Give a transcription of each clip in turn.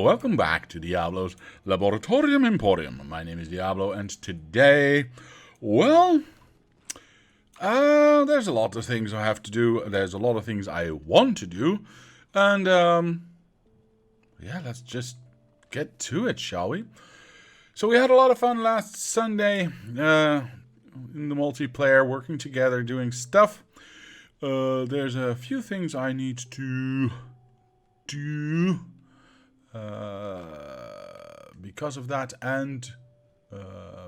Welcome back to Diablo's Laboratorium Emporium. My name is Diablo, and today, well, there's a lot of things I have to do. There's a lot of things I want to do, and yeah, let's just get to it, shall we? So we had a lot of fun last Sunday in the multiplayer, working together, doing stuff. There's a few things I need to do because of that, and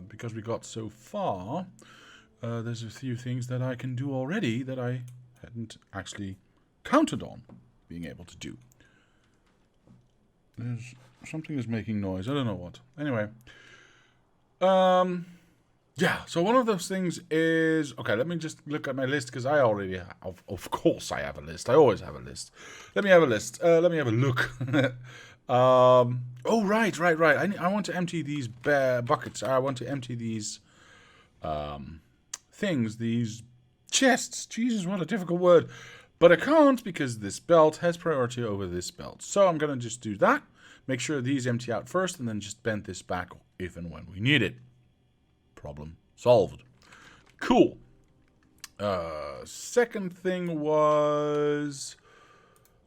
because we got so far, there's a few things that I can do already that I hadn't actually counted on being able to do. There's something is making noise. I don't know what. Anyway, yeah, so one of those things is... Okay, let me just look at my list, because I already have... Of course I have a list. I always have a list. Let me have a list. Let me have a look. Oh, right. I want to empty these buckets. I want to empty these things, these chests. Jesus, what a difficult word. But I can't, because this belt has priority over this belt. So I'm going to just do that. Make sure these empty out first, and then just bend this back if and when we need it. Problem solved. Cool. Second thing was...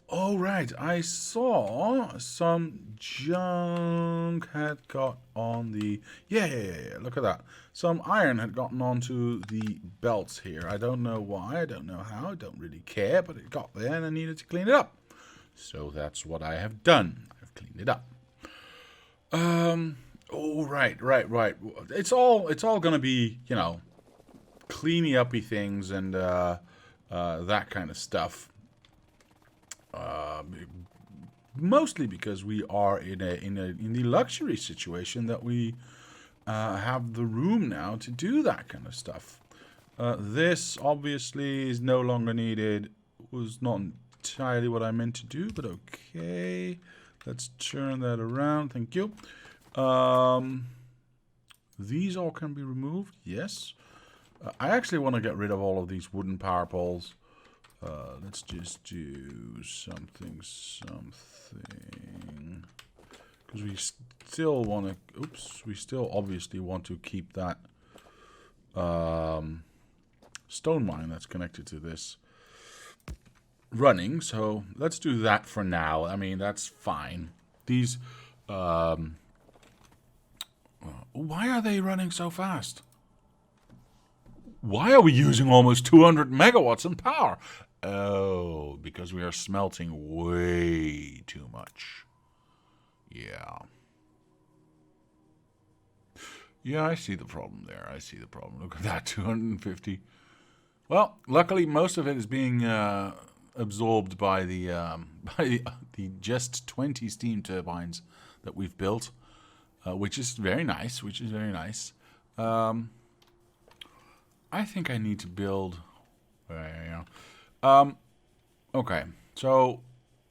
Oh, right. I saw some junk had got on the... Yeah. Look at that. Some iron had gotten onto the belts here. I don't know why. I don't know how. I don't really care. But it got there and I needed to clean it up. So that's what I have done. I've cleaned it up. Oh, right. It's all gonna be, you know, cleany-uppy things and that kind of stuff. Mostly because we are in the luxury situation that we have the room now to do that kind of stuff. This obviously is no longer needed. Was not entirely what I meant to do, but okay. Let's turn that around. Thank you. These all can be removed. Yes. I actually want to get rid of all of these wooden power poles. Let's just do something. Because we still want to... Oops. We still obviously want to keep that stone mine that's connected to this running. So let's do that for now. I mean, that's fine. These... why are they running so fast? Why are we using almost 200 megawatts in power? Oh, because we are smelting way too much. Yeah. Yeah, I see the problem there. I see the problem. Look at that, 250. Well, luckily most of it is being absorbed by the just 20 steam turbines that we've built. Which is very nice. I think I need to build... okay, so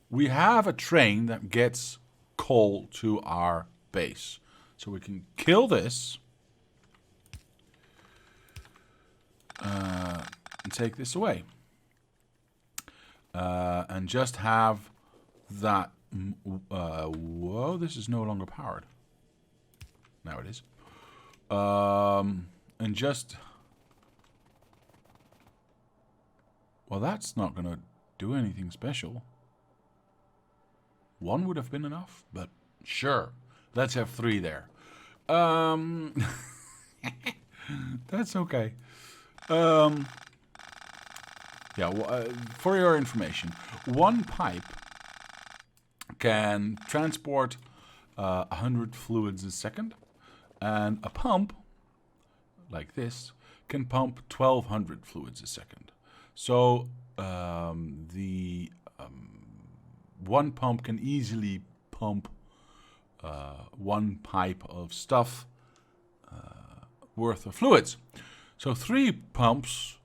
we have a train that gets coal to our base. So we can kill this. And take this away. And just have that... whoa, this is no longer powered. Now it is. And just... Well, that's not going to do anything special. One would have been enough, but sure. Let's have 3 there. That's okay. Yeah, for your information, one pipe can transport 100 fluids a second. And a pump, like this, can pump 1,200 fluids a second. So the one pump can easily pump one pipe of stuff worth of fluids. So 3 pumps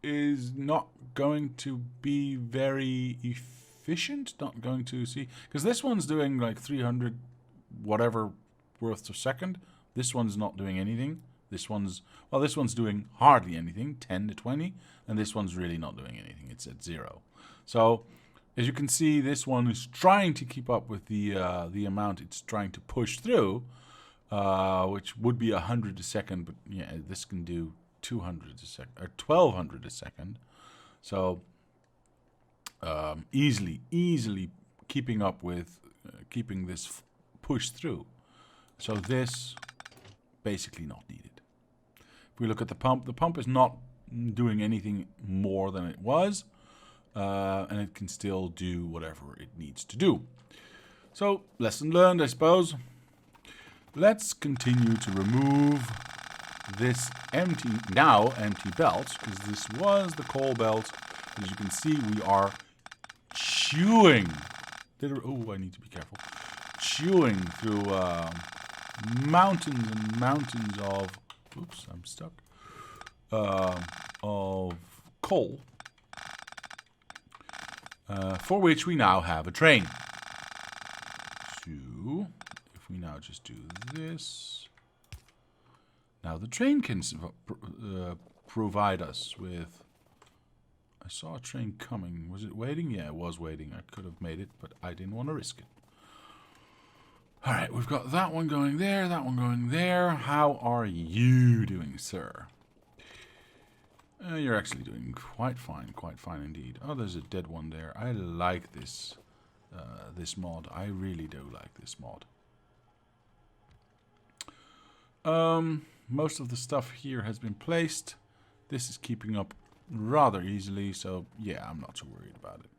is not going to be very efficient. Not going to see... Because this one's doing like 300 whatever worth a second. This one's not doing anything. This one's doing hardly anything, 10 to 20, and this one's really not doing anything. It's at 0. So As you can see, this one is trying to keep up with the amount it's trying to push through, which would be 100 a second, but yeah, this can do 200 a second, or 1200 a second. So easily keeping up with keeping this push through. So this basically not needed. If we look at the pump is not doing anything more than it was, and it can still do whatever it needs to do. So lesson learned, I suppose. Let's continue to remove this empty belt, because this was the coal belt. As you can see, we are chewing. Oh, I need to be careful. Chewing through mountains and mountains of. Oops, I'm stuck. Of coal, for which we now have a train. So, if we now just do this, now the train can provide us with. I saw a train coming. Was it waiting? Yeah, it was waiting. I could have made it, but I didn't want to risk it. Alright, we've got that one going there, that one going there. How are you doing, sir? You're actually doing quite fine indeed. Oh, there's a dead one there. I like this this mod. I really do like this mod. Most of the stuff here has been placed. This is keeping up rather easily, so yeah, I'm not too worried about it.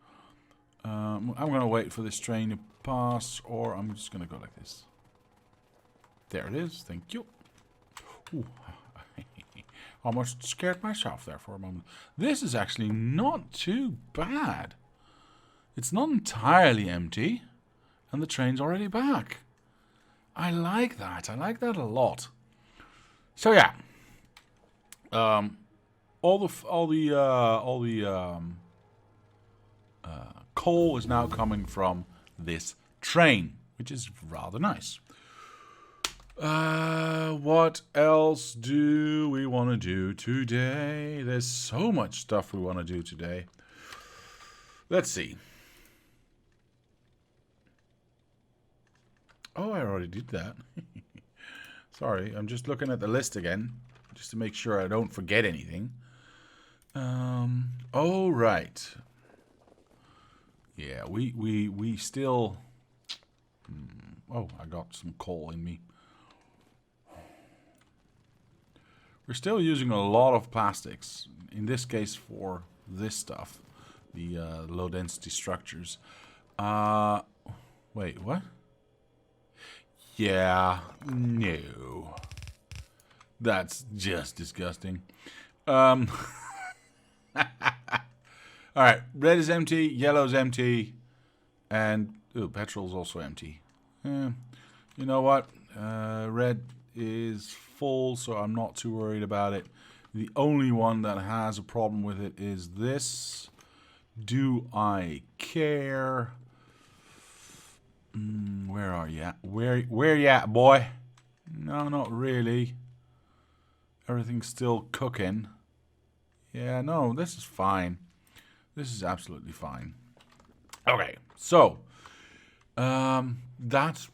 I'm going to wait for this train to pass, or I'm just going to go like this. There it is. Thank you. Ooh. Almost scared myself there for a moment. This is actually not too bad. It's not entirely empty, and the train's already back. I like that. I like that a lot. So yeah, all the coal is now coming from this train, which is rather nice. What else do we want to do today? There's so much stuff we want to do today. Let's see. Oh, I already did that. Sorry, I'm just looking at the list again, just to make sure I don't forget anything. Oh, right. Yeah, we still... Oh, I got some coal in me. We're still using a lot of plastics, in this case for this stuff, the low density structures. Wait, what? Yeah, no. That's just disgusting. Alright, red is empty, yellow's empty, and petrol's also empty. You know what? Red is full, so I'm not too worried about it. The only one that has a problem with it is this. Do I care? Where are you at? Where you at, boy? No, not really. Everything's still cooking. Yeah, no, this is fine. This is absolutely fine. Okay, so that's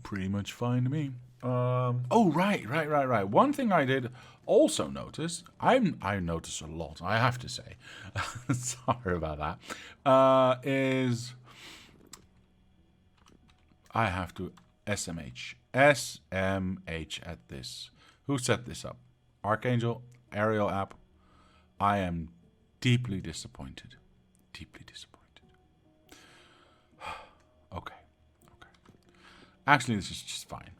pretty much fine to me. Oh, right. One thing I did also notice, I notice a lot, I have to say. Sorry about that. Is I have to SMH at this. Who set this up? Archangel, Aerial app. I am deeply disappointed. Deeply disappointed. Okay. Actually, this is just fine.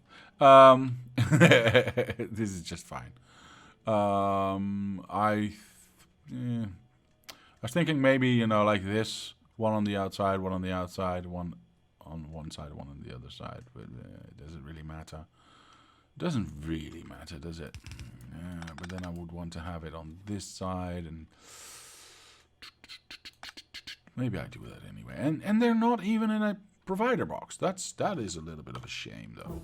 This is just fine. I was thinking maybe, you know, like this. One on the outside, one on the outside, one on one side, one on the other side. But does it really matter? It doesn't really matter, does it? But then I would want to have it on this side, and maybe I do that anyway. And they're not even in a provider box. That is a little bit of a shame, though.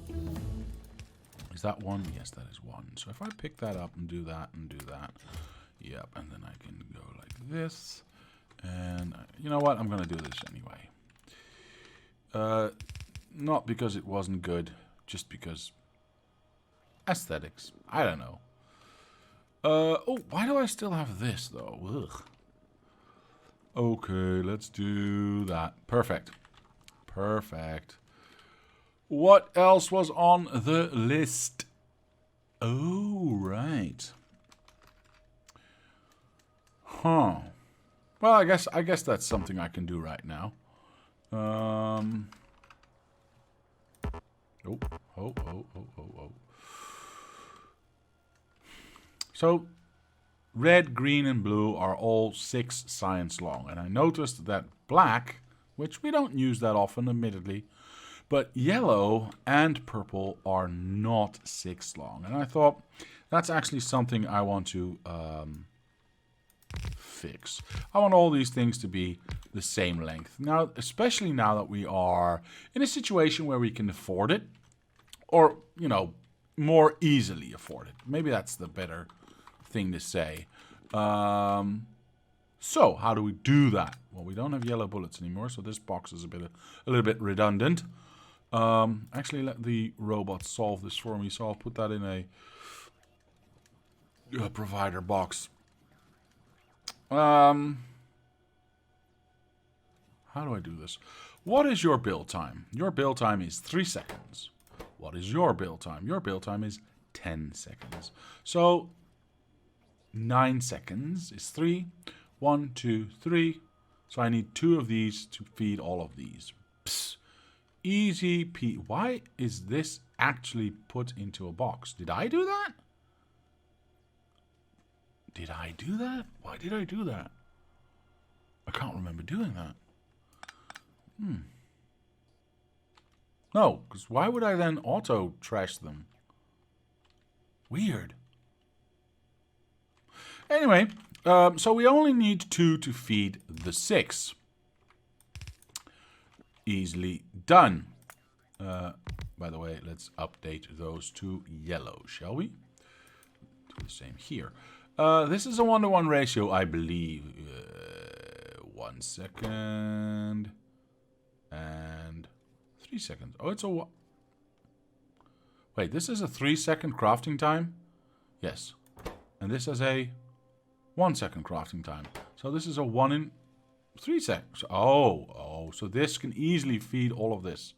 Is that one? Yes, that is one. So if I pick that up and do that, yep, and then I can go like this, And you know what? I'm going to do this anyway. Not because it wasn't good, just because aesthetics. I don't know. Oh, why do I still have this, though? Ugh. Okay, let's do that. Perfect. Perfect. What else was on the list? Oh, right. Huh. Well, I guess that's something I can do right now. Oh. So, red, green, and blue are all 6 science long. And I noticed that black, which we don't use that often, admittedly, but yellow and purple are not 6 long. And I thought, that's actually something I want to fix. I want all these things to be the same length. Now, especially now that we are in a situation where we can afford it, or, you know, more easily afford it. Maybe that's the better thing to say. So, how do we do that? Well, we don't have yellow bullets anymore, so this box is a little bit redundant. Actually, let the robot solve this for me, so I'll put that in a provider box. How do I do this? What is your build time? Your build time is 3 seconds. What is your build time? Your build time is 10 seconds. So, 9 seconds is 3. 1, 2, 3. So I need 2 of these to feed all of these. Psst. Easy peasy. Why is this actually put into a box? Did I do that? Did I do that? Why did I do that? I can't remember doing that. No, because why would I then auto trash them? Weird. Anyway, so we only need 2 to feed the 6. Easily done. By the way, let's update those to yellow, shall we? Do the same here. This is a 1-to-1 ratio, I believe. 1 second. And 3 seconds. Oh, it's a... Wait, this is a 3-second crafting time? Yes. And this is a 1-second crafting time. So this is a 1 in 3 seconds. Oh, so this can easily feed all of this.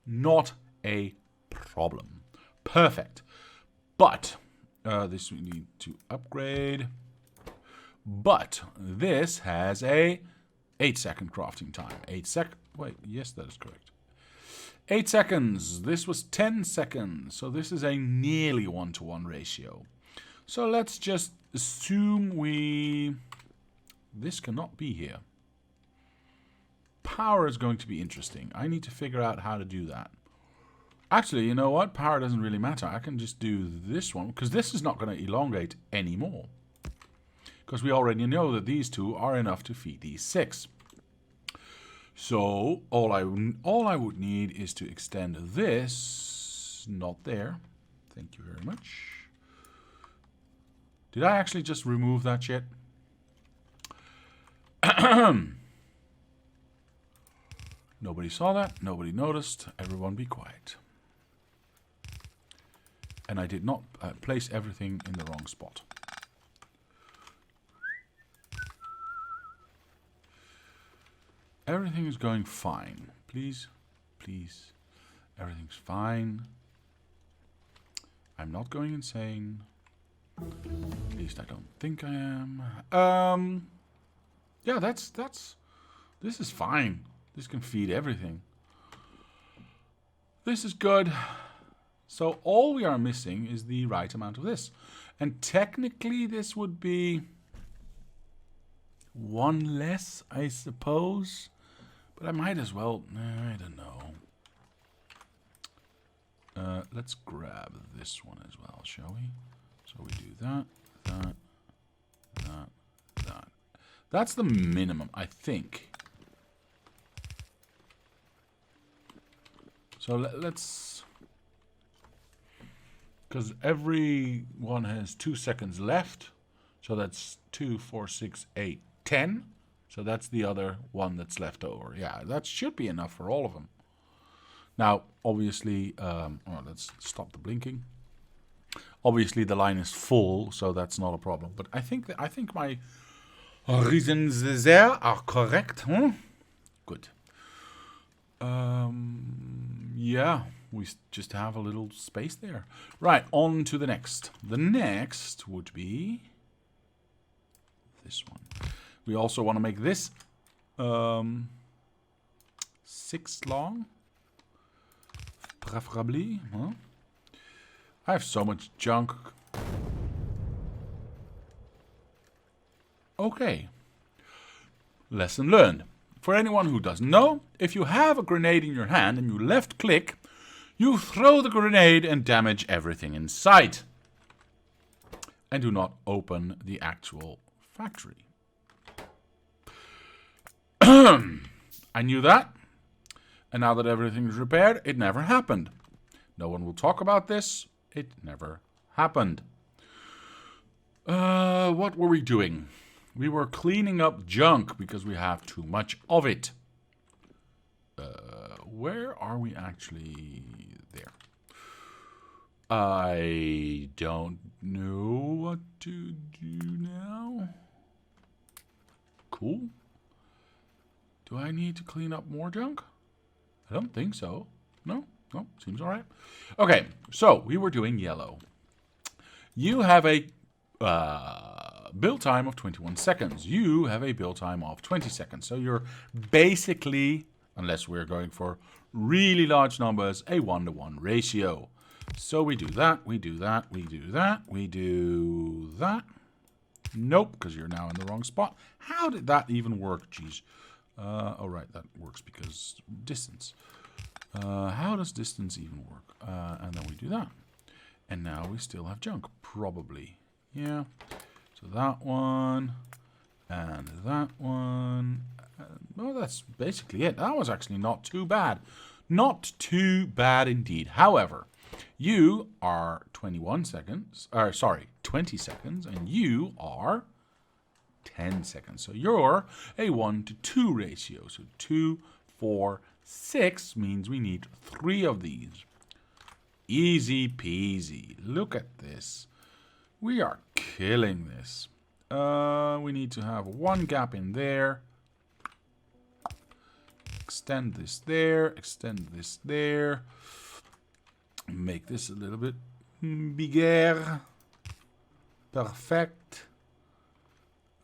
Not a problem. Perfect. But... this we need to upgrade. But this has a 8-second crafting time. 8 sec... Wait, yes, that is correct. 8 seconds. This was 10 seconds. So this is a nearly 1-to-1 ratio. So let's just assume we... This cannot be here. Power is going to be interesting. I need to figure out how to do that. Actually, you know what? Power doesn't really matter. I can just do this one, because this is not going to elongate anymore. Because we already know that these 2 are enough to feed these 6. So, all I would need is to extend this. Not there. Thank you very much. Did I actually just remove that shit? Nobody saw that. Nobody noticed. Everyone be quiet. And I did not place everything in the wrong spot. Everything is going fine. Please, please. Everything's fine. I'm not going insane. At least I don't think I am. Yeah, this is fine. This can feed everything. This is good. So all we are missing is the right amount of this. And technically this would be 1 less, I suppose. But I might as well, I don't know. Let's grab this one as well, shall we? So we do that, that, that, that. That's the minimum, I think. So let's... Because every one has 2 seconds left. So that's 2, 4, 6, 8, 10. So that's the other one that's left over. Yeah, that should be enough for all of them. Now, obviously, let's stop the blinking. Obviously, the line is full, so that's not a problem. But I think my reasons there are correct. Huh? Good. Yeah, we just have a little space there. Right, on to the next. The next would be this one. We also want to make this 6 long, preferably. Huh? I have so much junk. Okay. Lesson learned. For anyone who doesn't know, if you have a grenade in your hand and you left click, you throw the grenade and damage everything in sight. And do not open the actual factory. I knew that. And now that everything is repaired, it never happened. No one will talk about this. It never happened. What were we doing? We were cleaning up junk because we have too much of it. Where are we actually? There. I don't know what to do now. Cool. Do I need to clean up more junk? I don't think so. No, seems all right. Okay, so we were doing yellow. You have a build time of 21 seconds. You have a build time of 20 seconds. So you're basically, unless we're going for really large numbers, a 1-to-1 ratio. So we do that, we do that, we do that, we do that. Nope, because you're now in the wrong spot. How did that even work? Jeez. Oh, right, that works because distance. How does distance even work? And then we do that. And now we still have junk, probably. Yeah. So that one, and that one. Well, that's basically it. That was actually not too bad. Not too bad indeed. However, you are 20 seconds, and you are 10 seconds. So you're a 1-to-2 ratio. So 2, 4, 6 means we need 3 of these. Easy peasy. Look at this. We are killing this. We need to have 1 gap in there. Extend this there. Extend this there. Make this a little bit bigger. Perfect.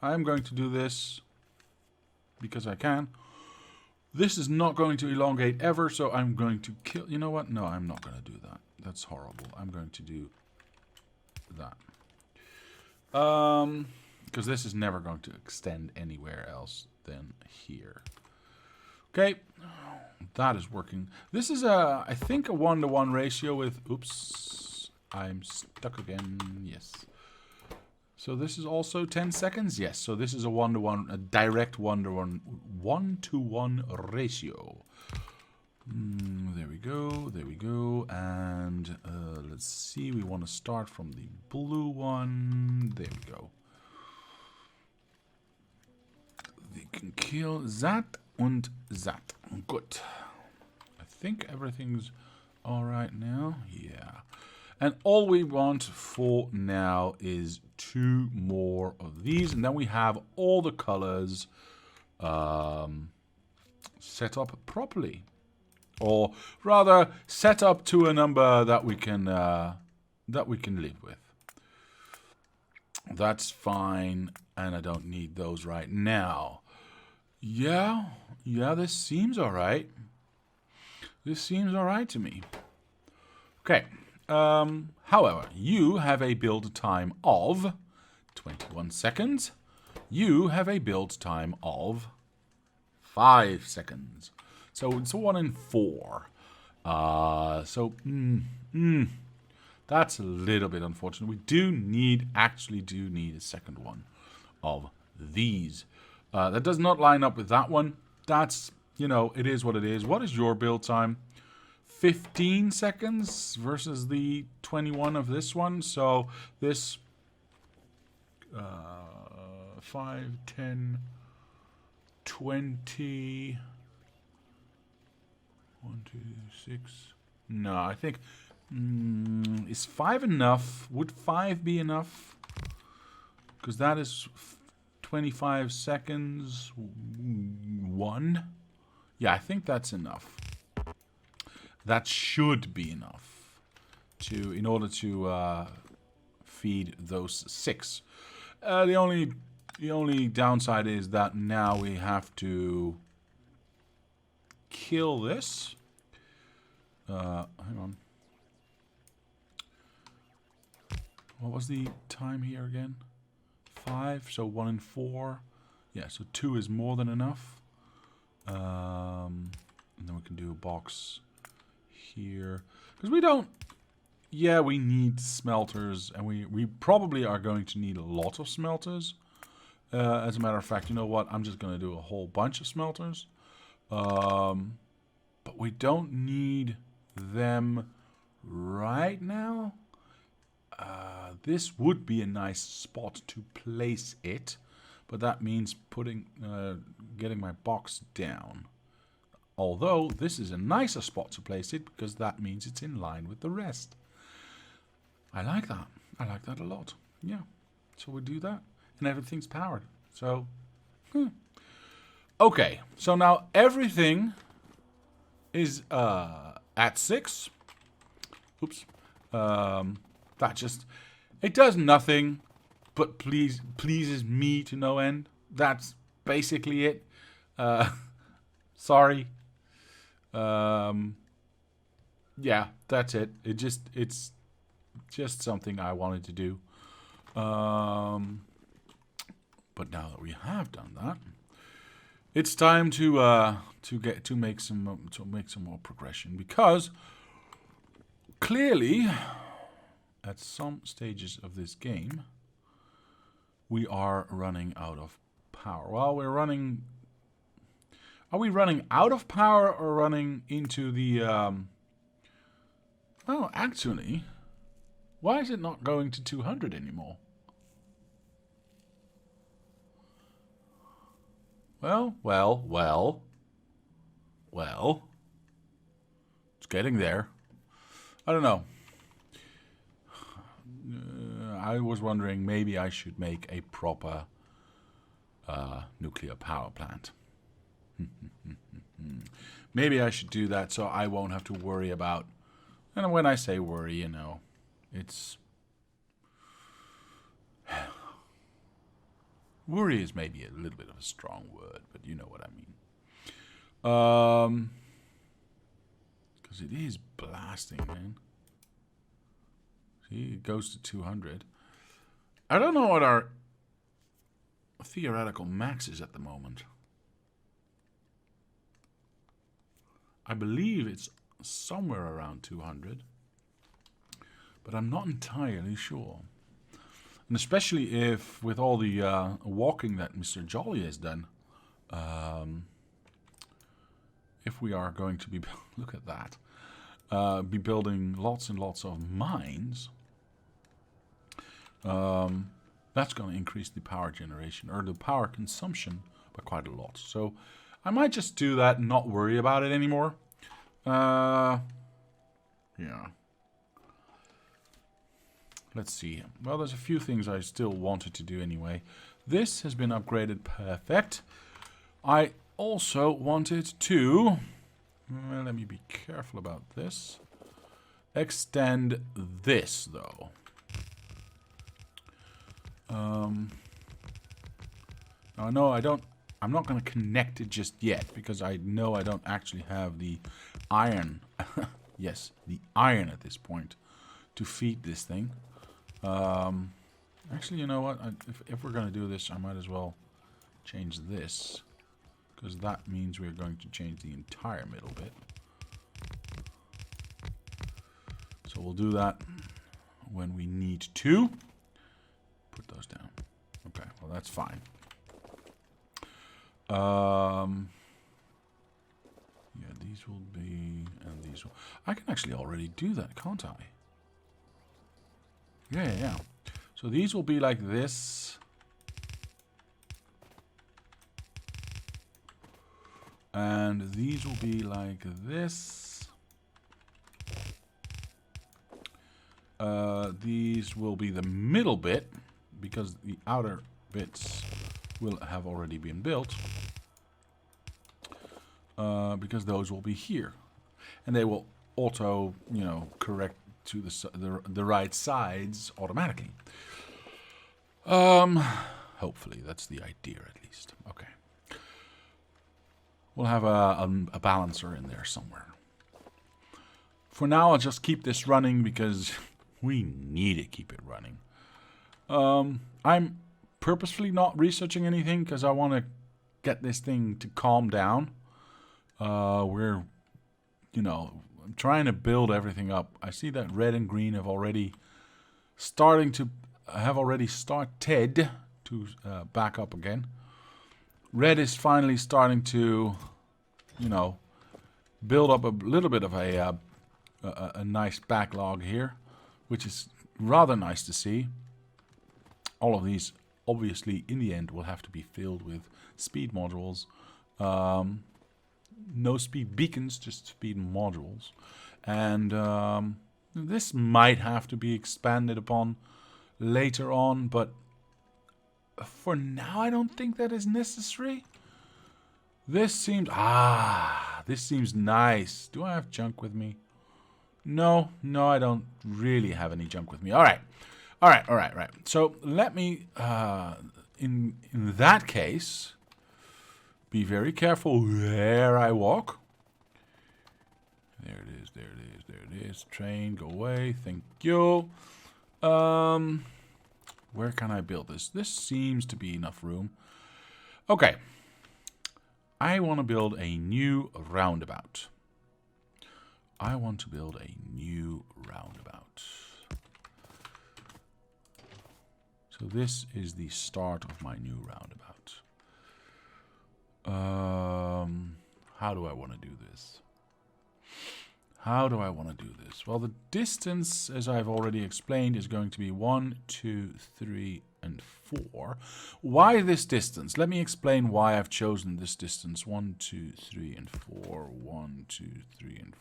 I'm going to do this because I can. This is not going to elongate ever, so I'm going to kill... You know what? No, I'm not going to do that. That's horrible. I'm going to do that. Because this is never going to extend anywhere else than here. Okay. That is working. This is, I think, a 1-to-1 ratio with... Oops. I'm stuck again. Yes. So this is also 10 seconds? Yes. So this is a 1-to-1, a direct 1-to-1 ratio. There we go. There we go. And let's see. We want to start from the blue one. There we go. We can kill that and that. Good. I think everything's all right now. Yeah. And all we want for now is 2 more of these. And then we have all the colors set up properly. Or rather, set up to a number that we can live with. That's fine. And I don't need those right now. Yeah, this seems all right. This seems all right to me. Okay. However, you have a build time of 21 seconds. You have a build time of 5 seconds. So it's a 1 in 4. That's a little bit unfortunate. We actually do need a second one of these. That does not line up with that one. That's, it is what it is. What is your build time? 15 seconds versus the 21 of this one. So this 5, 10, 20. 1, 2, 6. No, I think... is 5 enough? Would 5 be enough? Because that is 25 seconds. 1. Yeah, I think that's enough. That should be enough to, in order to feed those 6. The only downside is that now we have to kill this. Hang on. What was the time here again? 5, so 1 and 4. Yeah, so 2 is more than enough. And then we can do a box here. Because we don't... Yeah, we need smelters, and we probably are going to need a lot of smelters. As a matter of fact, you know what? I'm just going to do a whole bunch of smelters. But we don't need them right now. This would be a nice spot to place it, but that means getting my box down. Although this is a nicer spot to place it because that means it's in line with the rest. I like that. I like that a lot. Yeah. So we do that, and everything's powered. So, okay. So now everything is at 6. Oops. That just, it does nothing, but pleases me to no end. That's basically it. Sorry. Yeah, that's it. It's just something I wanted to do. But now that we have done that, it's time to make some more progression, because clearly at some stages of this game we are running out of power. Well, we're running... Are we running out of power or running into the... Oh, actually, why is it not going to 200 anymore? Well. It's getting there. I don't know. I was wondering maybe I should make a proper nuclear power plant. Maybe I should do that so I won't have to worry about... And when I say worry, you know, it's... Worry is maybe a little bit of a strong word, but you know what I mean. Because it is blasting, man. See, it goes to 200. I don't know what our theoretical max is at the moment. I believe it's somewhere around 200. But I'm not entirely sure. And especially if, with all the walking that Mr. Jolly has done, if we are going to be, look at that, be building lots and lots of mines, that's going to increase the power generation, or the power consumption, by quite a lot. So I might just do that and not worry about it anymore. Yeah. Let's see. Well, there's a few things I still wanted to do anyway. This has been upgraded perfect. I also wanted to... Well, let me be careful about this. Extend this, though. Now, no, I don't... I'm not going to connect it just yet, because I know I don't actually have the iron. Yes, the iron at this point to feed this thing. Actually, you know what? If we're going to do this, I might as well change this, because that means we're going to change the entire middle bit. So we'll do that when we need to. Put those down. Okay, well, that's fine. Yeah, these will be, and these will... I can actually already do that, can't I? Yeah. So these will be like this. And these will be like this. These will be the middle bit, because the outer bits will have already been built. Because those will be here. And they will auto, you know, correct to the right sides automatically. Hopefully, that's the idea at least. Okay. We'll have a balancer in there somewhere. For now, I'll just keep this running because we need to keep it running. I'm purposefully not researching anything because I want to get this thing to calm down. We're, you know, I'm trying to build everything up. I see that red and green have already started to back up again. Red is finally starting to, you know, build up a little bit of a nice backlog here, which is rather nice to see. All of these, obviously, in the end, will have to be filled with speed modules. No speed beacons, just speed modules. And this might have to be expanded upon later on, but for now, I don't think that is necessary. This seems nice. Do I have junk with me? No, I don't really have any junk with me. All right. So let me, in that case, be very careful where I walk. There it is. Train, go away. Thank you. Where can I build this? This seems to be enough room. Okay. I want to build a new roundabout. So this is the start of my new roundabout. How do I want to do this? Well, the distance, as I've already explained, is going to be 1, 2, 3, and 4. Why this distance? Let me explain why I've chosen this distance. 1, 2, 3, and 4. 1, 2, 3, and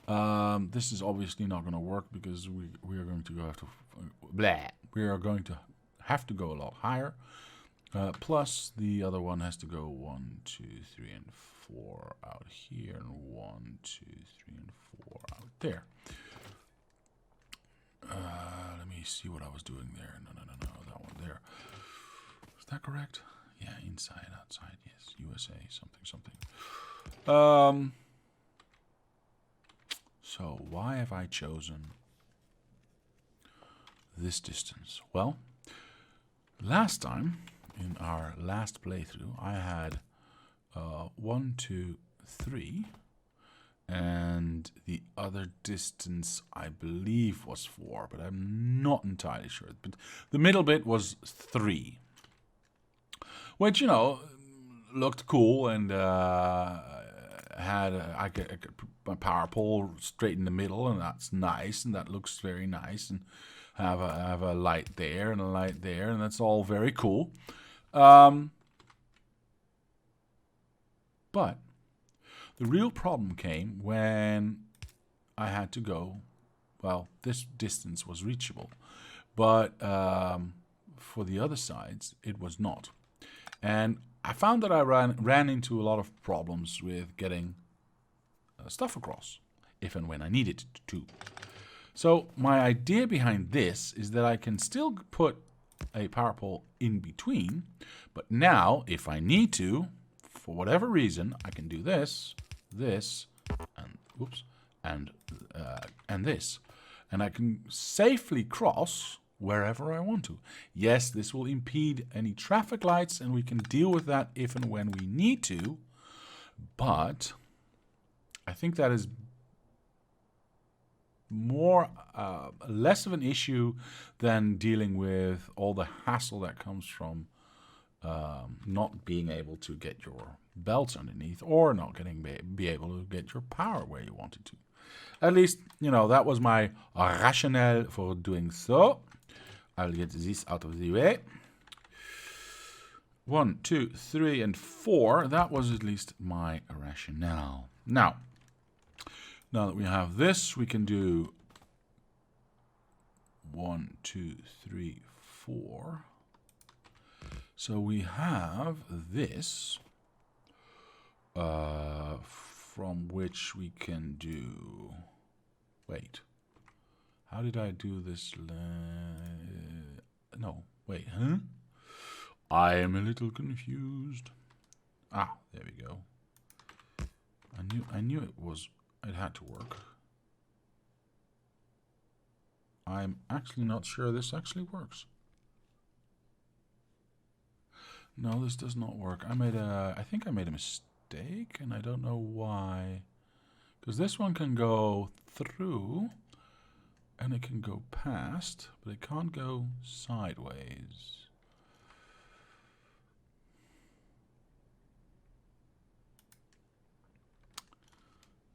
4. This is obviously not going to work because we are going to have to go a lot higher. Plus, the other one has to go 1, 2, 3, and 4 out here, and 1, 2, 3, and 4 out there. Let me see what I was doing there. No, that one there. Is that correct? Yeah, inside, outside, yes. USA, something. So, why have I chosen this distance? Well, last time, in our last playthrough, I had 1, 2, 3, and the other distance I believe was 4, but I'm not entirely sure. But the middle bit was 3, which, you know, looked cool, and I could put my power pole straight in the middle, and that's nice, and that looks very nice, and have a light there and a light there, and that's all very cool. But the real problem came when I had to go, well, this distance was reachable, but for the other sides, it was not. And I found that I ran into a lot of problems with getting stuff across, if and when I needed to. So my idea behind this is that I can still put a power pole in between, but now, if I need to, for whatever reason, I can do this, and this, and I can safely cross wherever I want to. Yes, this will impede any traffic lights, and we can deal with that if and when we need to, but I think that is less of an issue than dealing with all the hassle that comes from not being able to get your belts underneath, or not be able to get your power where you wanted to. At least, you know, that was my rationale for doing so. I'll get this out of the way. 1, 2, 3, and 4. That was at least my rationale. Now that we have this, we can do 1, 2, 3, 4. So we have this, from which we can do... Wait. How did I do this? No, wait, huh? I am a little confused. Ah, there we go. I knew it had to work. I'm actually not sure this actually works. No, this does not work. I think I made a mistake, and I don't know why. Because this one can go through, and it can go past, but it can't go sideways.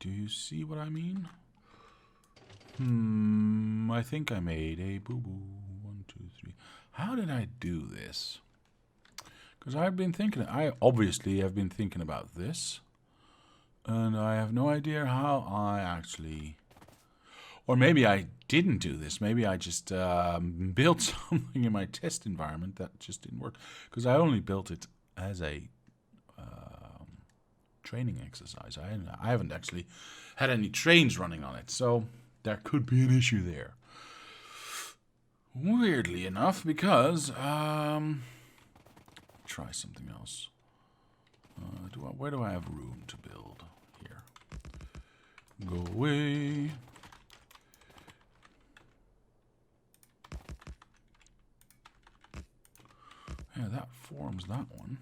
Do you see what I mean? I think I made a boo-boo. 1, 2, 3. How did I do this? Because I've been thinking, I obviously have been thinking about this. And I have no idea how I actually... Or maybe I didn't do this. Maybe I just built something in my test environment that just didn't work. Because I only built it as a training exercise. I haven't actually had any trains running on it. So there could be an issue there. Weirdly enough, because... try something else. Where do I have room to build? Here. Go away. Yeah, that forms that one.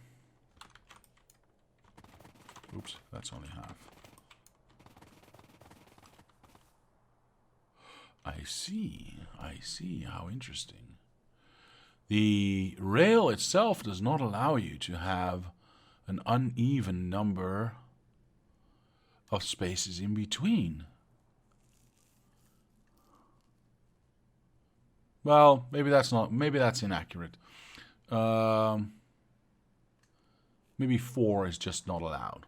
Oops, that's only half. I see. How interesting. The rail itself does not allow you to have an uneven number of spaces in between. Well, maybe that's inaccurate. Maybe 4 is just not allowed.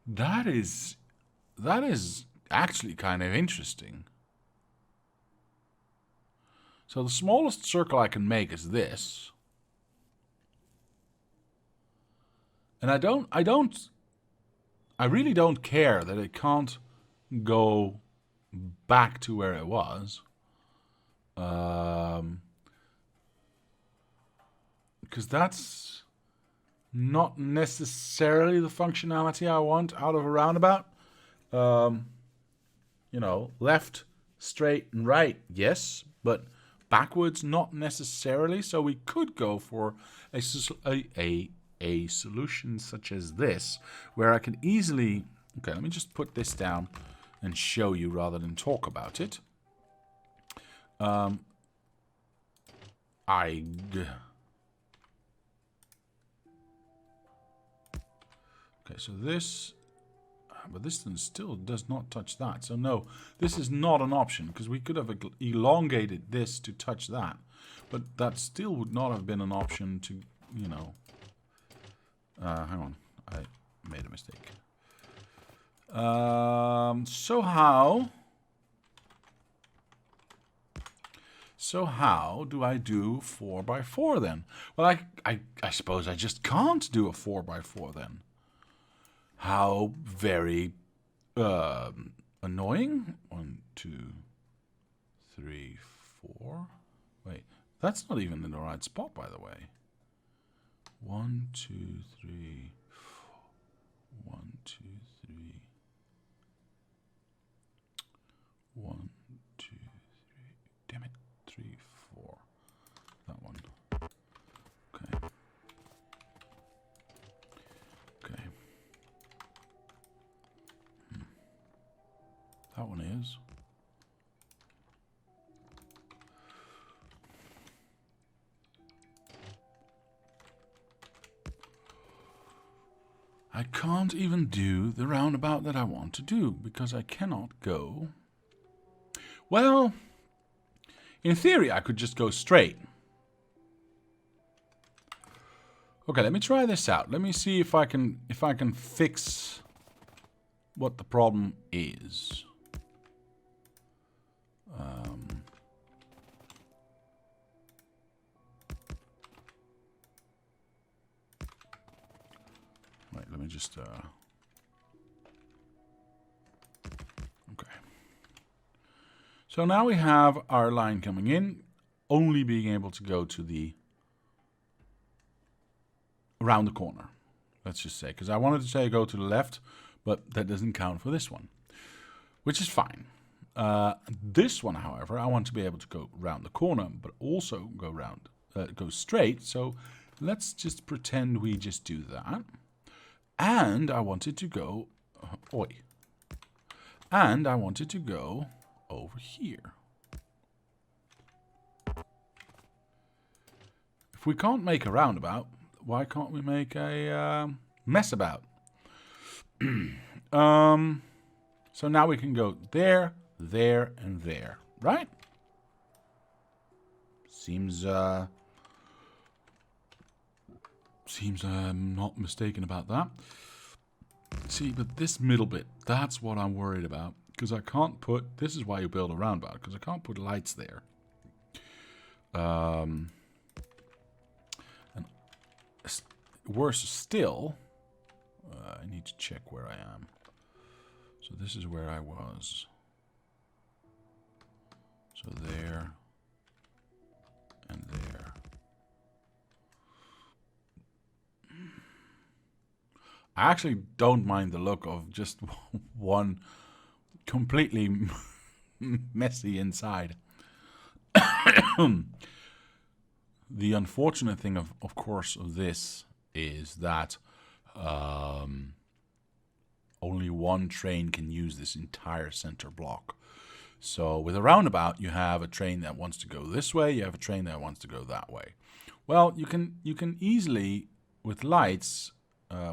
That is actually kind of interesting. So the smallest circle I can make is this. And I really don't care that it can't go back to where it was. Because that's not necessarily the functionality I want out of a roundabout. Left, straight, and right, yes, but backwards, not necessarily. So we could go for a solution such as this, where I can easily... Okay, let me just put this down and show you rather than talk about it. Okay, so this... But this one still does not touch that. So no, this is not an option, because we could have elongated this to touch that. But that still would not have been an option to, hang on, I made a mistake. So how do I do 4x4 then? Well, I suppose I just can't do a 4x4 then. How very annoying. 1, 2, 3, 4. Wait, that's not even in the right spot, by the way. 1, 2, 3, 4. 1, 2, 3. 1, 2, 3. Damn it. 3, 4. That one. Okay. Okay. That one is. I can't even do the roundabout that I want to do because I cannot go. Well, in theory, I could just go straight. Okay, let me try this out. Let me see if I can fix what the problem is. Wait, let me just okay. So now we have our line coming in, only being able to go to the around the corner. Let's just say, because I wanted to say go to the left, but that doesn't count for this one, which is fine. This one, however, I want to be able to go round the corner, but also go round, go straight. So let's just pretend we just do that. And I wanted to go, and I wanted to go over here. If we can't make a roundabout, why can't we make a mess about? So now we can go there, there, and there, right? Seems I'm not mistaken about that. See, but this middle bit, that's what I'm worried about. Because I can't put, this is why you build a roundabout, because I can't put lights there. And worse still, I need to check where I am. So this is where I was. So there and there. I actually don't mind the look of just one completely messy inside. The unfortunate thing, of course, of this is that only one train can use this entire center block. So with a roundabout, you have a train that wants to go this way, you have a train that wants to go that way. Well, you can easily, with lights,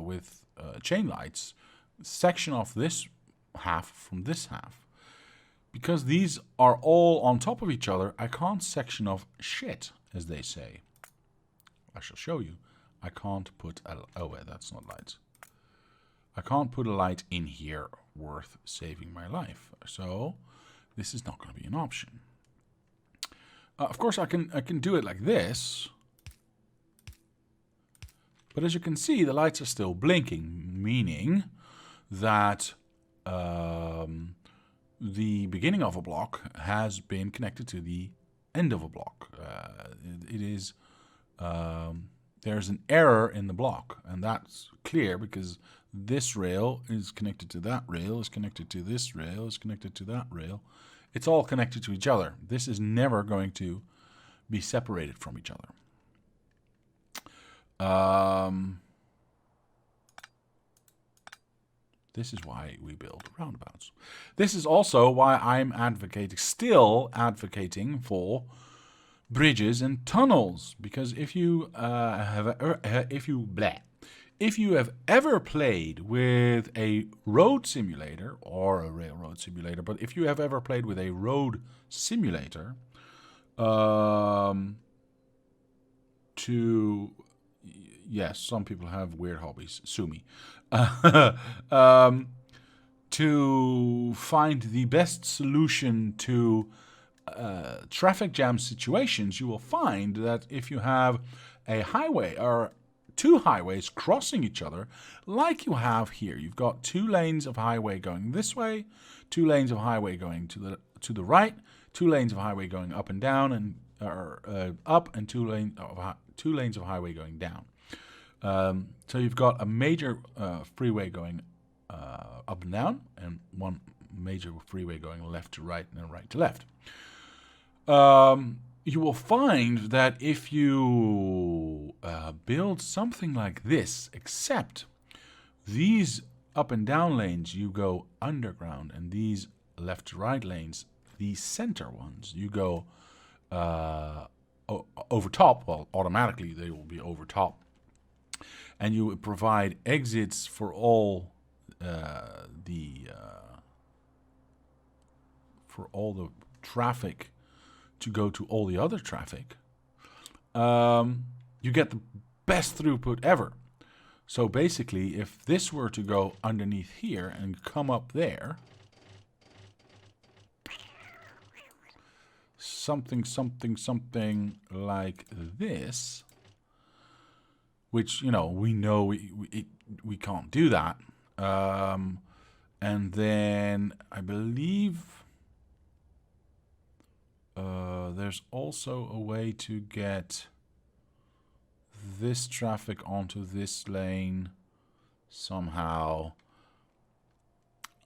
with chain lights, section off this half from this half. Because these are all on top of each other, I can't section off shit, as they say. I shall show you. I can't put a... Oh, wait, that's not lights. I can't put a light in here worth saving my life. So this is not going to be an option. Of course, I can do it like this. But as you can see, the lights are still blinking, meaning that the beginning of a block has been connected to the end of a block. It is there's an error in the block, and that's clear because this rail is connected to that rail, is connected to this rail, is connected to that rail. It's all connected to each other. This is never going to be separated from each other. This is why we build roundabouts. This is also why I'm still advocating for bridges and tunnels. Because if you if you have ever played with a road simulator or a railroad simulator, but if you have ever played with a road simulator, yes, some people have weird hobbies. Sue me. To find the best solution to traffic jam situations, you will find that if you have a highway or two highways crossing each other, like you have here, you've got 2 lanes of highway going this way, 2 lanes of highway going to the right, 2 lanes of highway going up and down, and up, and 2 lanes of highway going down. So you've got a major freeway going up and down, and one major freeway going left to right and then right to left. You will find that if you build something like this, except these up and down lanes, you go underground, and these left to right lanes, the center ones, you go over top. Well, automatically they will be over top. And you provide exits for all the traffic to go to all the other traffic. You get the best throughput ever. So basically, if this were to go underneath here and come up there, something like this, which, you know we can't do that. And then I believe there's also a way to get this traffic onto this lane somehow.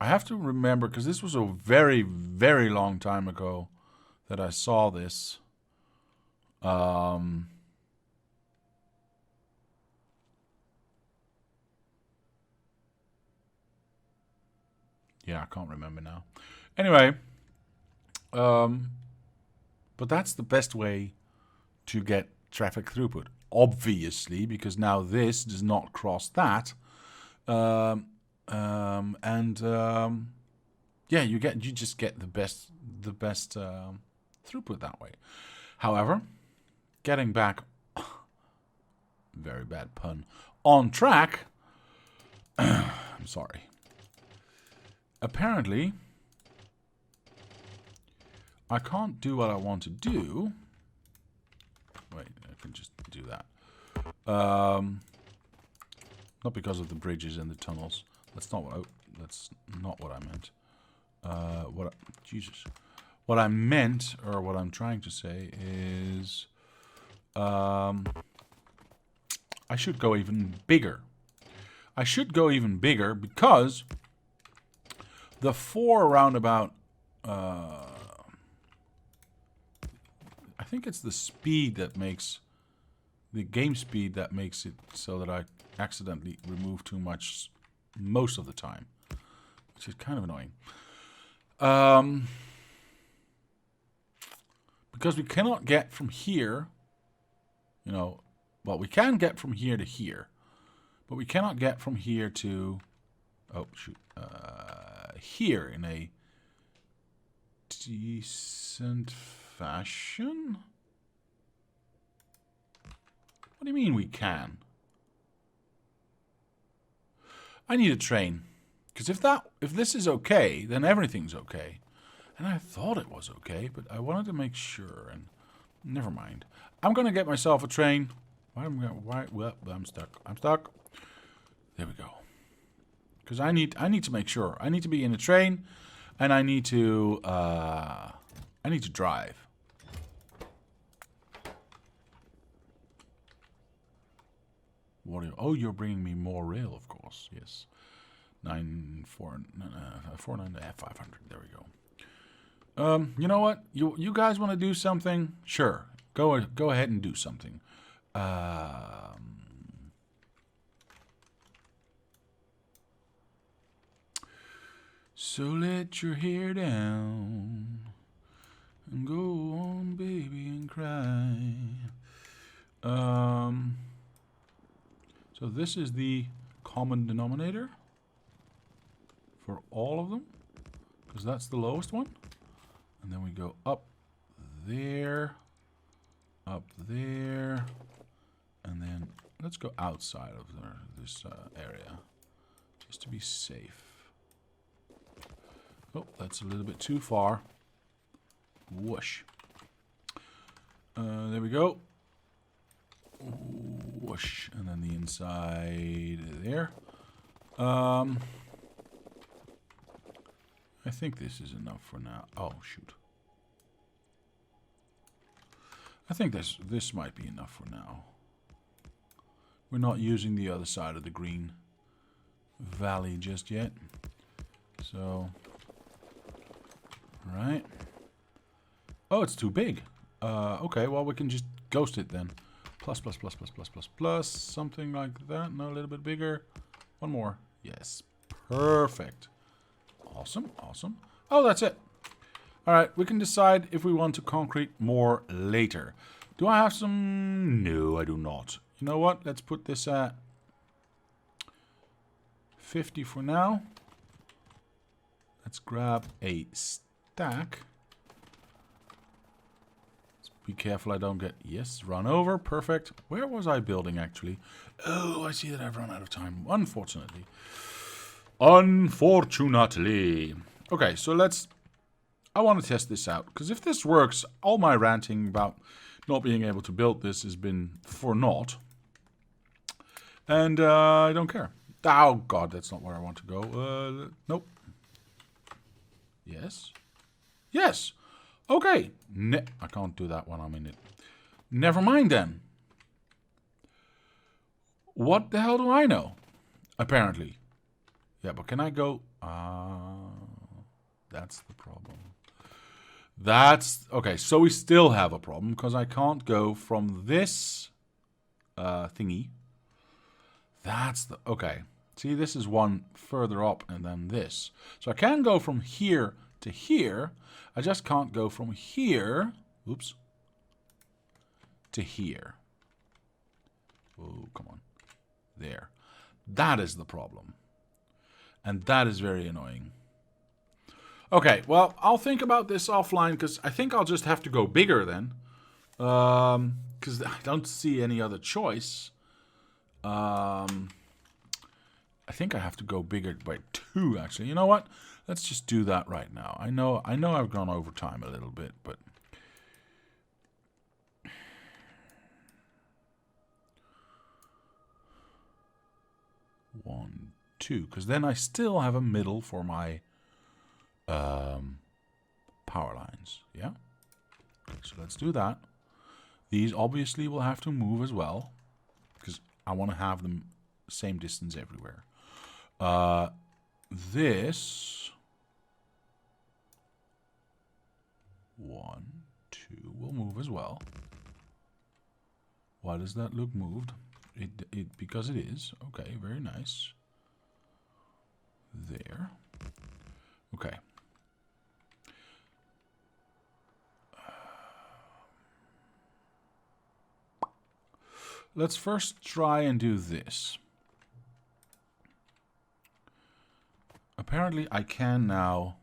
I have to remember, because this was a very, very long time ago that I saw this. Yeah, I can't remember now. Anyway, but that's the best way to get traffic throughput. Obviously, because now this does not cross that. Yeah, you just get the best throughput that way. However, getting back, very bad pun, on track. I'm sorry. Apparently, I can't do what I want to do. Wait, I can just do that. Not because of the bridges and the tunnels. That's not what I meant. Jesus. What I meant, or what I'm trying to say, is I should go even bigger. I should go even bigger because the 4 roundabout, I think it's the speed that makes, the game speed that makes it so that I accidentally remove too much most of the time, which is kind of annoying. Because we cannot get from here, well, we can get from here to here, but we cannot get from here to, here in a decent fashion. What do you mean we can? I need a train, because if this is okay, then everything's okay. And I thought it was okay, but I wanted to make sure, and never mind. I'm gonna get myself a train. Well, I'm stuck. There we go. Because I need to make sure. I need to be in a train, and I need to drive. Oh, you're bringing me more rail, of course. Yes. 490 500. There we go. You know what? You guys want to do something? Sure. Go ahead and do something. So let your hair down and go on, baby, and cry. So this is the common denominator for all of them, because that's the lowest one. And then we go up there, and then let's go outside of this area, just to be safe. Oh, that's a little bit too far. Whoosh. There we go. Whoosh. And then the inside there. I think this is enough for now. Oh, shoot. I think this might be enough for now. We're not using the other side of the green valley just yet. So, right. Oh, it's too big. Okay, well, we can just ghost it then. Plus, something like that. No, a little bit bigger. One more. Yes, perfect. Awesome. Oh, that's it. All right, we can decide if we want to concrete more later. Do I have some? No, I do not. You know what? Let's put this at 50 for now. Let's grab a stack. Let's Be careful I don't get... Yes, run over. Perfect. Where was I building, actually? Oh, I see that I've run out of time. Unfortunately. Unfortunately. Okay, so let's... I want to test this out. Because if this works, all my ranting about not being able to build this has been for naught. And I don't care. Oh, God, that's not where I want to go. Nope. Yes. Yes. Okay. I can't do that when I'm in it. Never mind then. What the hell do I know? Apparently. Yeah, but can I go... that's the problem. That's... Okay, so we still have a problem, because I can't go from this thingy. That's the... Okay. See, this is one further up, and then this. So I can go from here to here. I just can't go from here... Oops. To here. Oh, come on. There. That is the problem. And that is very annoying. Okay, well, I'll think about this offline, because I think I'll just have to go bigger then. Because I don't see any other choice. I think I have to go bigger by 2, actually. You know what? Let's just do that right now. I know I've gone over time a little bit, but... 1, 2, because then I still have a middle for my power lines. Yeah? Okay, so let's do that. These obviously will have to move as well, because I want to have them same distance everywhere. This 1, 2 will move as well. Why does that look moved? Because it is. Okay, very nice. There. Okay. Let's first try and do this. Apparently I can now...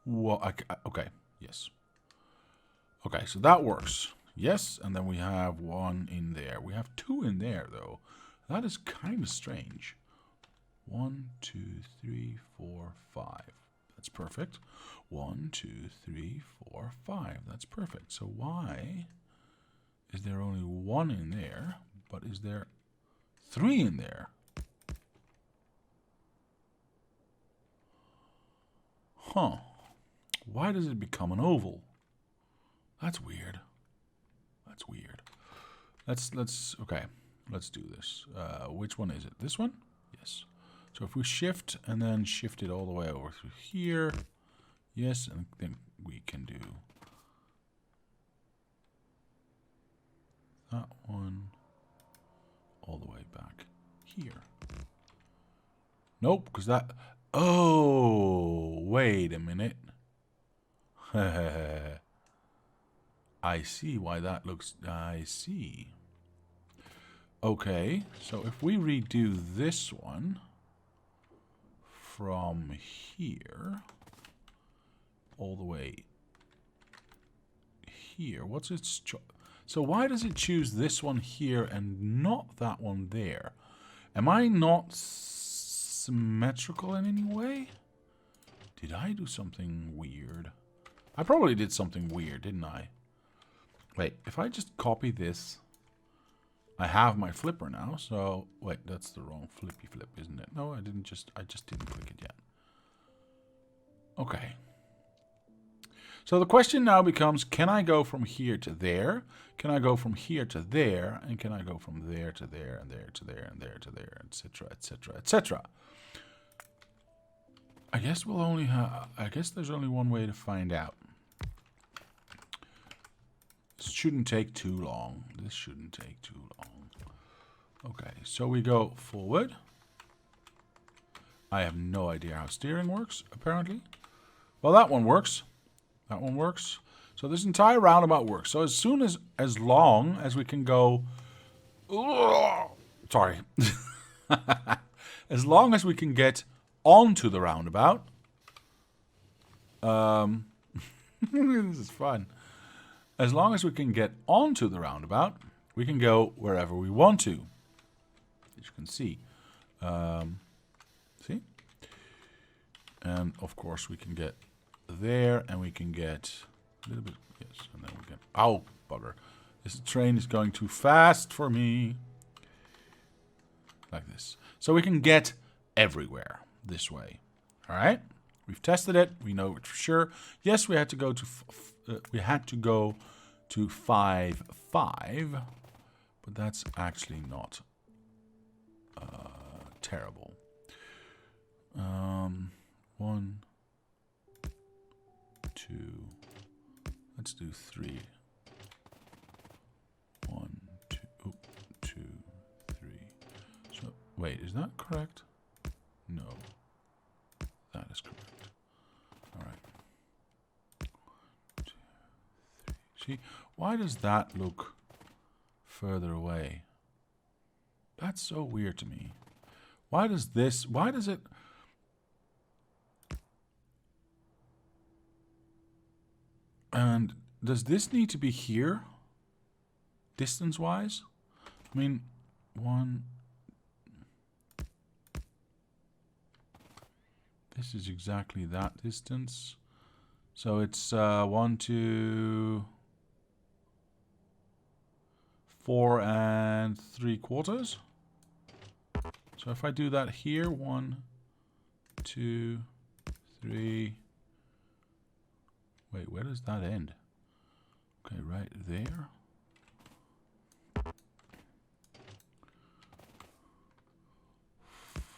Well, okay, yes. Okay, so that works. Yes, and then we have 1 in there. We have 2 in there, though. That is kind of strange. 1, 2, 3, 4, 5. That's perfect. 1, 2, 3, 4, 5. That's perfect. So why is there only 1 in there, but is there 3 in there? Huh. Why does it become an oval? That's weird. That's weird. Okay. Let's do this. Which one is it? This one? Yes. So if we shift and then shift it all the way over through here. Yes, and then we can do that one all the way back here. Nope, because that... Oh, wait a minute. I see why that looks... I see. Okay, so if we redo this one from here all the way here, what's its... So why does it choose this one here and not that one there? Am I not symmetrical in any way? Did I do something weird? I probably did something weird, didn't I? Wait, if I just copy this, I have my flipper now, so... Wait, that's the wrong flippy flip, isn't it? No, I just didn't click it yet. Okay. So the question now becomes, can I go from here to there? Can I go from here to there? And can I go from there to there, and there to there, and there to there, etc., etc., etc.? I guess we'll only have... I guess there's only one way to find out. This shouldn't take too long. This shouldn't take too long. Okay, so we go forward. I have no idea how steering works, apparently. Well, that one works. That one works. So this entire roundabout works. So as long as we can go... Sorry. As long as we can get onto the roundabout, This is fun. As long as we can get onto the roundabout, we can go wherever we want to. As you can see. See? And of course we can get there, and we can get a little bit, yes, and then we can, ow, bugger. This train is going too fast for me. Like this. So we can get everywhere this way. All right? We've tested it. We know it for sure. Yes, we had to go to 5.5, but that's actually not terrible. 1, 2. Let's do 3. 1, 2, 2, 3. So wait, is that correct? No, that is correct. All right. 1, 2, 3. See, why does that look further away? That's so weird to me. Why does this? Why does it? And does this need to be here? Distance-wise? I mean, 1. This is exactly that distance. So it's 1, 2, 4 3/4. So if I do that here, 1, 2, 3. Wait, where does that end? Okay, right there.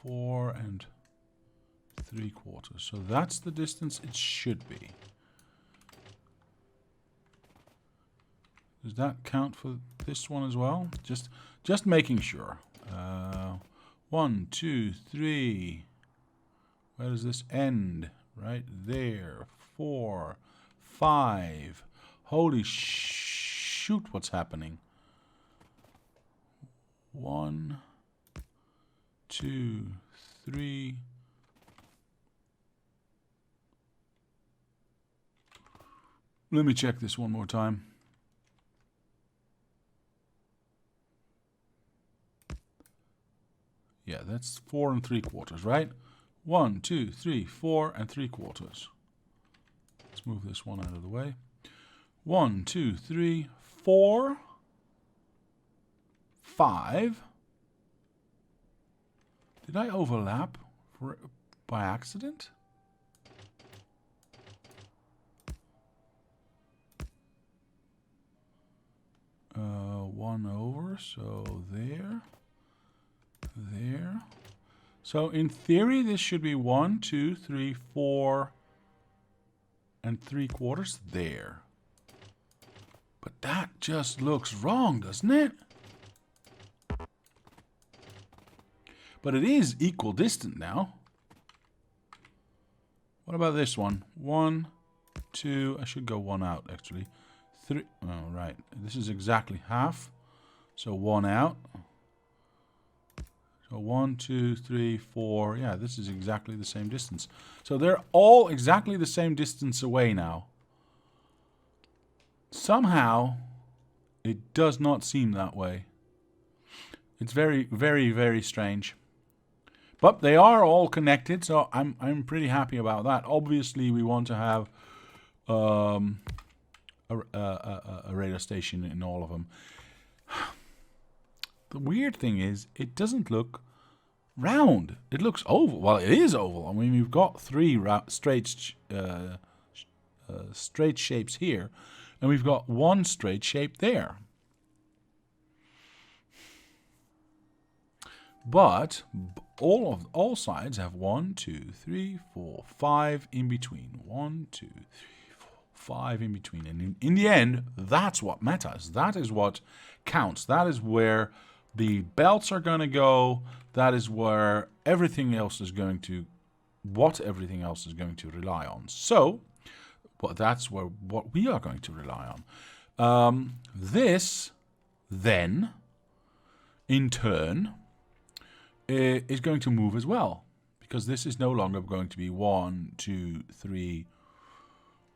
4 3/4. So that's the distance it should be. Does that count for this one as well? Just making sure. 1, 2, 3. Where does this end? Right there. 4, 5. Holy shoot, what's happening? 1, 2, 3. Let me check this one more time. Yeah, that's 4 3/4, right? 1, 2, 3, 4 3/4. Let's move this one out of the way. 1, 2, 3, 4, 5. Did I overlap by accident? One over, so there. There. So in theory, this should be 1, 2, 3, 4 3/4 there. But that just looks wrong, doesn't it? But it is equal distant now. What about this one? 1, 2, I should go 1 out actually. 3, oh right, this is exactly half. So 1 out. So 1, 2, 3, 4. Yeah, this is exactly the same distance. So they're all exactly the same distance away now. Somehow, it does not seem that way. It's very, very, very strange. But they are all connected, so I'm pretty happy about that. Obviously, we want to have a radar station in all of them. The weird thing is, it doesn't look round. It looks oval. Well, it is oval. I mean, we've got 3 straight shapes here, and we've got 1 straight shape there. But all sides have 1, 2, 3, 4, 5 in between. 1, 2, 3, 4, 5 in between. And in the end, that's what matters. That is what counts. That is where the belts are going to go. That is where everything else is going to, what everything else is going to rely on. So, well, that's what we are going to rely on. This, then, in turn, is going to move as well, because this is no longer going to be 1, 2, 3,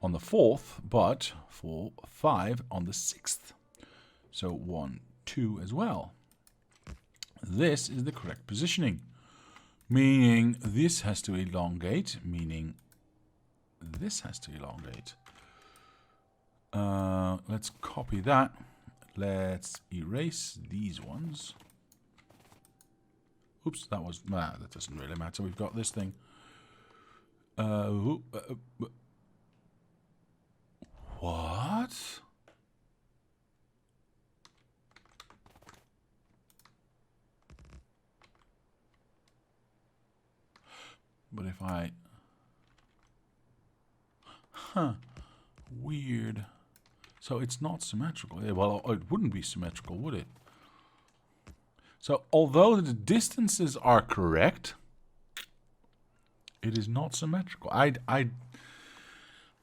on the 4th, but 4, 5 on the 6th. So 1, 2 as well. This is the correct positioning, meaning this has to elongate, meaning this has to elongate. Let's copy that. Let's erase these ones. Oops, that was... Nah, that doesn't really matter. We've got this thing. What? But if I... Huh. Weird. So it's not symmetrical. Yeah, well, it wouldn't be symmetrical, would it? So although the distances are correct, it is not symmetrical. I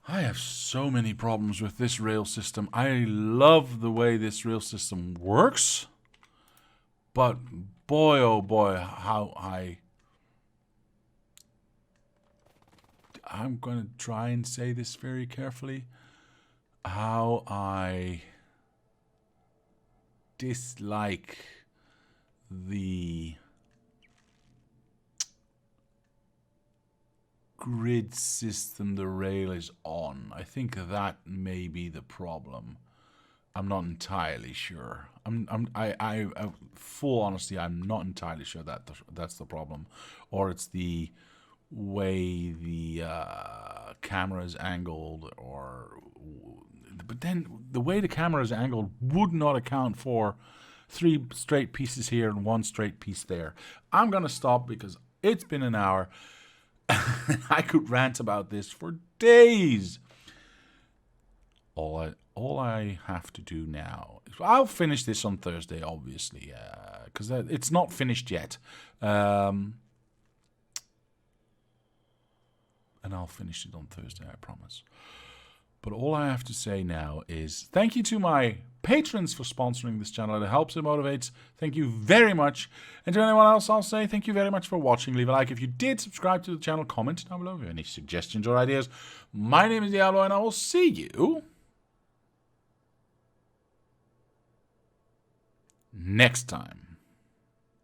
have so many problems with this rail system. I love the way this rail system works, but boy, oh boy, how I'm going to try and say this very carefully, how I dislike the grid system the rail is on. I think that may be the problem. I'm not entirely sure. I full honesty, I'm not entirely sure that that's the problem, or it's the way the camera is angled, or but then the way the camera is angled would not account for 3 straight pieces here and 1 straight piece there. I'm gonna stop because it's been an hour. I could rant about this for days. All I have to do now is I'll finish this on Thursday, obviously, because it's not finished yet. And I'll finish it on Thursday, I promise. But all I have to say now is thank you to my patrons for sponsoring this channel. It helps, it motivates. Thank you very much. And to anyone else, I'll say thank you very much for watching. Leave a like if you did. Subscribe to the channel. Comment down below if you have any suggestions or ideas. My name is Diablo, and I will see you next time.